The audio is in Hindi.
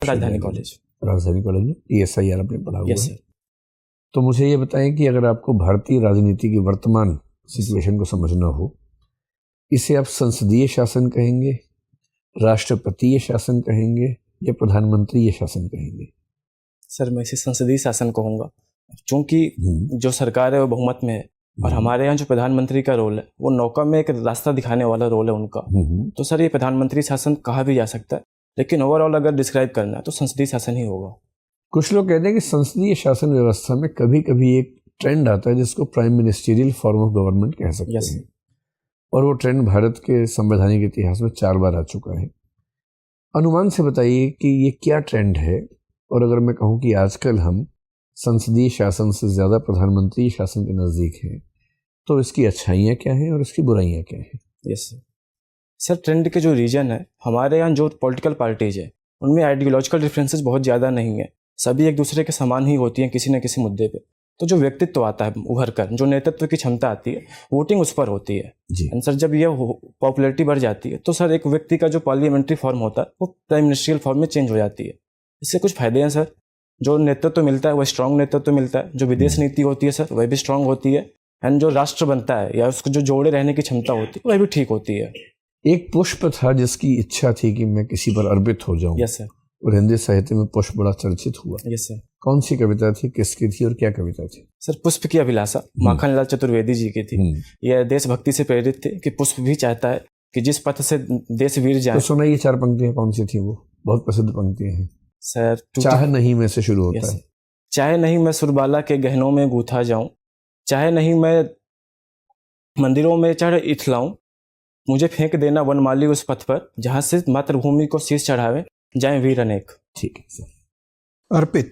राजधानी कॉलेज। राजधानी कॉलेज में PSIR आपने पढ़ा हुआ यस है। सर। तो मुझे ये बताएं कि अगर आपको भारतीय राजनीति की वर्तमान सिचुएशन को समझना हो, इसे आप संसदीय शासन कहेंगे, राष्ट्रपतीय शासन कहेंगे या प्रधानमंत्री शासन कहेंगे? सर मैं इसे संसदीय शासन कहूँगा, क्योंकि जो सरकार है वो बहुमत में है और हमारे यहाँ जो प्रधानमंत्री का रोल है वो नौका में एक रास्ता दिखाने वाला रोल है उनका। तो सर ये प्रधानमंत्री शासन कहा भी जा सकता है, लेकिन ओवरऑल अगर डिस्क्राइब करना है तो संसदीय शासन ही होगा। कुछ लोग कहते हैं कि संसदीय शासन व्यवस्था में कभी कभी एक ट्रेंड आता है जिसको prime ministerial form of government कह सकते हैं, और वो ट्रेंड भारत के संवैधानिक इतिहास में 4 बार आ चुका है। अनुमान से बताइए कि ये क्या ट्रेंड है, और अगर मैं कहूँ कि आजकल हम संसदीय शासन से ज़्यादा प्रधानमंत्री शासन के नज़दीक हैं, तो इसकी अच्छाइयाँ क्या हैं और इसकी बुराइयाँ क्या हैं? यस सर, ट्रेंड के जो रीजन है, हमारे यहाँ जो पॉलिटिकल पार्टीज है उनमें आइडियोलॉजिकल डिफरेंसेस बहुत ज़्यादा नहीं है, सभी एक दूसरे के समान ही होती हैं किसी न किसी मुद्दे पे। तो जो व्यक्तित्व आता है उभर कर, जो नेतृत्व की क्षमता आती है, वोटिंग उस पर होती है जी। सर जब ये पॉपुलैरिटी बढ़ जाती है तो सर एक व्यक्ति का जो पार्लियामेंट्री फॉर्म होता है वो प्राइम मिनिस्ट्रियल फॉर्म में चेंज हो जाती है। इससे कुछ फायदे हैं सर, जो नेतृत्व मिलता है वह स्ट्रांग नेतृत्व मिलता है, जो विदेश नीति होती है सर वह भी स्ट्रांग होती है, एंड जो राष्ट्र बनता है या उसको जो जोड़े रहने की क्षमता होती है वह भी ठीक होती है। एक पुष्प था जिसकी इच्छा थी कि मैं किसी पर अर्पित हो जाऊं। Yes sir. और हिंदी साहित्य में पुष्प बड़ा चर्चित हुआ। Yes sir. कौन सी कविता थी, किसकी थी और क्या कविता थी? सर पुष्प की अभिलाषा माखनलाल चतुर्वेदी जी की थी। यह देशभक्ति से प्रेरित थे कि पुष्प भी चाहता है कि जिस पथ से देश वीर जाए। तो सुना, ये 4 पंक्तियां कौन सी थी? वो बहुत प्रसिद्ध पंक्तियां हैं सर। चाहे नहीं में से शुरू होता है। चाहे नहीं मैं सुरबाला के गहनों में गूथा जाऊं, चाहे नहीं मैं मंदिरों में चढ़ इथलाऊं, मुझे फेंक देना वनमाली उस पथ पर जहां से मातृभूमि को शीश चढ़ावे जाए वीर अनेक। ठीक है सर। अर्पित